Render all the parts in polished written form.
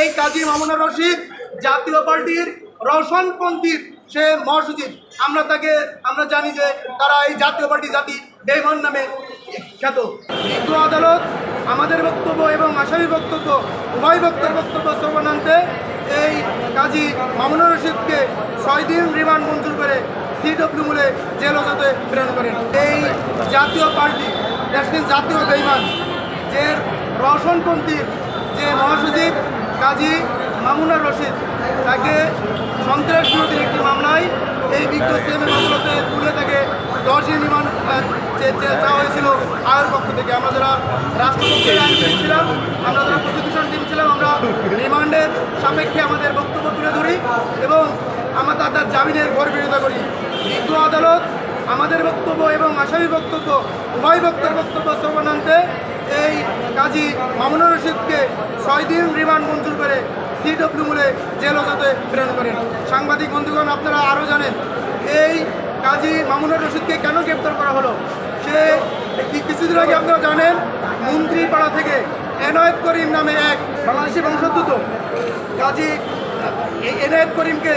এই কাজী মামুনুর রশিদ জাতীয় পার্টির রওশনপন্থীর সে মহাসচিব। আমরা জানি যে তারা এই জাতীয় পার্টি জাতি বেইমান নামে খ্যাত। বিজ্ঞ আদালত আমাদের বক্তব্য এবং আসামির বক্তব্য উভয় বক্তব্য শ্রবণান্তে এই কাজী মামুনুর রশিদকে 6 দিন রিমান্ড মঞ্জুর করে CW মূলে জেল হাজতে প্রেরণ করেন। এই জাতীয় পার্টি জাতীয় বেইমান যে রওশনপন্থীর যে মহাসচিব কাজী মামুনুর রশিদ, তাকে সন্ত্রাস বিরোধী একটি মামলায় এই বিজ্ঞ সিএমের আদালতে তুলে তাকে 10 দিন রিমান্ড চাওয়া হয়েছিল আয়ের পক্ষ থেকে। আমরা যারা রাষ্ট্রপক্ষের আইনজীবী ছিলাম, আমরা যারা প্রসিকিউশন টিম ছিলাম, আমরা রিমান্ডের সাপেক্ষে আমাদের বক্তব্য তুলে ধরি এবং আমরা তার জামিনের ঘর বিরোধিতা করি। বিজ্ঞ আদালত আমাদের বক্তব্য এবং আসামির বক্তব্য উভয় বক্তব্য শ্রবণান্তে এই কাজী মামুনুর রশিদকে 6 দিন রিমান্ড মঞ্জুর করে CW মূলে জেল হাজতে প্রেরণ করেন। সাংবাদিক বন্ধুগণ, আপনারা আরও জানেন এই কাজী মামুনুর রশিদকে কেন গ্রেপ্তার করা হলো। সে কিছুদিন আগে আপনারা জানেন মন্ত্রীপাড়া থেকে এনায়েত করিম নামে এক বাংলাদেশি বংশোদ্ভূত কাজী এনায়েত করিমকে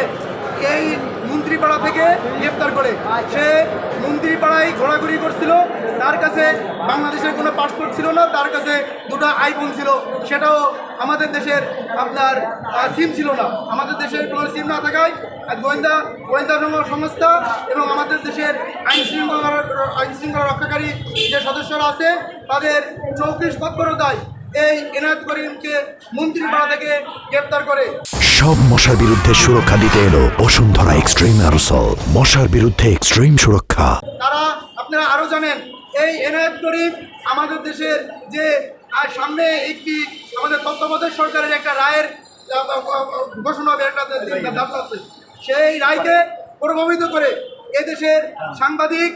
এই মন্ত্রীপাড়া থেকে গ্রেপ্তার করে। সে মন্ত্রীপাড়ায় ঘোরাঘুরি করছিল, তার কাছে বাংলাদেশের কোনো পাসপোর্ট ছিল না, তার কাছে 2টা আইফোন ছিল, সেটাও আমাদের দেশের আপনার সিম ছিল না। আমাদের দেশের কোনো সিম না থাকায় গোয়েন্দা সংস্থা এবং আমাদের দেশের আইন শৃঙ্খলা রক্ষাকারী যে সদস্যরা আছে তাদের চৌকিশ তৎপরতায় এই এনায়েত করিমকে মন্ত্রীপাড়া থেকে গ্রেপ্তার করে। সব মশার বিরুদ্ধে সুরক্ষা দিতে এলো বসুন্ধরা এক্সট্রিম অ্যারোসল, মশার বিরুদ্ধে এক্সট্রিম সুরক্ষা। আপনারা আরো জানেন এই এনায়েত করিম আমাদের দেশের যে সামনে একটি আমাদের তত্ত্বাবধায়ক সরকারের একটা রায়ের ঘোষণা হবে, একটা দাবি আছে, সেই রায়কে প্রভাবিত করে এদেশের সাংবাদিক,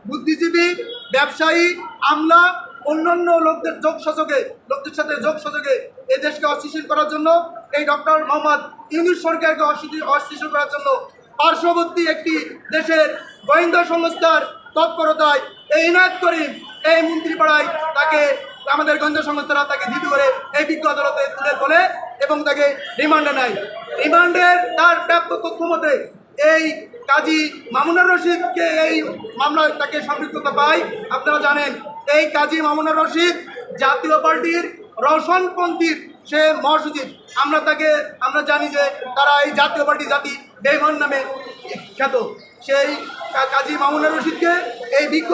বুদ্ধিজীবী, ব্যবসায়ী, আমলা, অন্যান্য লোকদের সাথে যোগসাজকে এই দেশকে অস্থিতিশীল করার জন্য এই ডক্টর মোহাম্মদ ইউনূস সরকারকে অস্থিতিশীল করার জন্য পার্শ্ববর্তী একটি দেশের গোয়েন্দা সংস্থার তৎপরতায় এই এনায়েত করিম এই মন্ত্রীপাড়ায় তাকে আমাদের গোয়েন্দা সংস্থারা তাকে ধৃত করে এই বিজ্ঞ আদালতে তুলে তোলে এবং তাকে রিমান্ডে নেয়। রিমান্ডের তার প্রাপ্ত তথ্য মতে এই কাজী মামুনুর রশিদকে এই মামলায় তাকে সম্পৃক্ততা পায়। আপনারা জানেন এই কাজী মামুনুর রশিদ জাতীয় পার্টির রওশনপন্থীর সে মহাসচিব। আমরা জানি যে তারা এই জাতীয় পার্টি জাতি বেইমান নামে খ্যাত। সেই কাজী মামুনুর রশিদকে এই বিজ্ঞ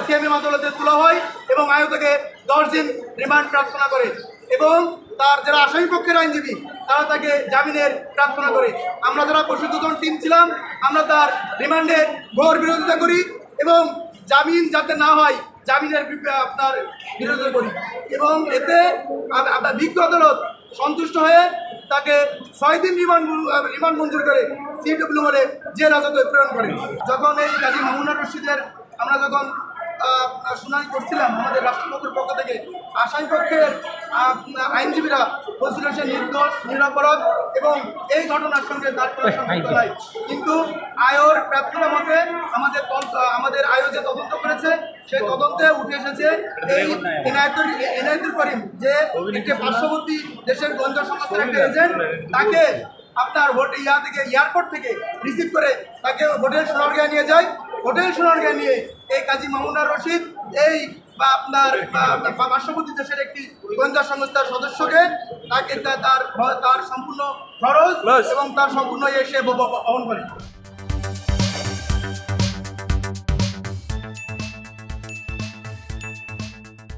সিএমএম আদালতে তোলা হয় এবং আয়ু থেকে 10 দিন রিমান্ড প্রার্থনা করে এবং তার যারা আসামি পক্ষের আইনজীবী তারা তাকে জামিনের প্রার্থনা করে। আমরা যারা প্রসিকিউশন টিম ছিলাম, আমরা তার রিমান্ডের ঘোর বিরোধিতা করি এবং জামিন যাতে না হয় জামিনের আপনার বিরোধিতা করি এবং এতে বিজ্ঞ আদালত সন্তুষ্ট হয়ে তাকে 6 দিন রিমান্ড মঞ্জুর করে CW মূলে জেল হাজতে প্রেরণ করে। যখন এই কাজী মামুনুর রশিদের আমরা যখন শুনানি করছিলাম, আমাদের রাষ্ট্রপতির পক্ষ থেকে আসামি পক্ষের আইনজীবীরা বলছিল সে নির্দোষ, নিরপরাধ এবং এই ঘটনার সঙ্গে তার কোনো সম্পর্ক নাই। কিন্তু আয়োর প্রার্থনা মতে আমাদের আয়ো যে তদন্ত করেছে সেই তদন্তে উঠে এসেছে এই এনায়েতুল করিম যে একটি পার্শ্ববর্তী দেশের গোয়েন্দা সংস্থার একটা এজেন্ট, তাকে আপনার এয়ারপোর্ট থেকে রিসিভ করে তাকে হোটেল সোনারগাঁয়ে নিয়ে যায়। হোটেল সোনারগাঁয়ে নিয়ে এই কাজী মামুনুর রশিদ এই আপনার পার্শ্ববর্তী দেশের একটি গোয়েন্দা সংস্থার সদস্যকে তার সম্পূর্ণ খরচ এবং তার সম্পূর্ণ সে বহন করে।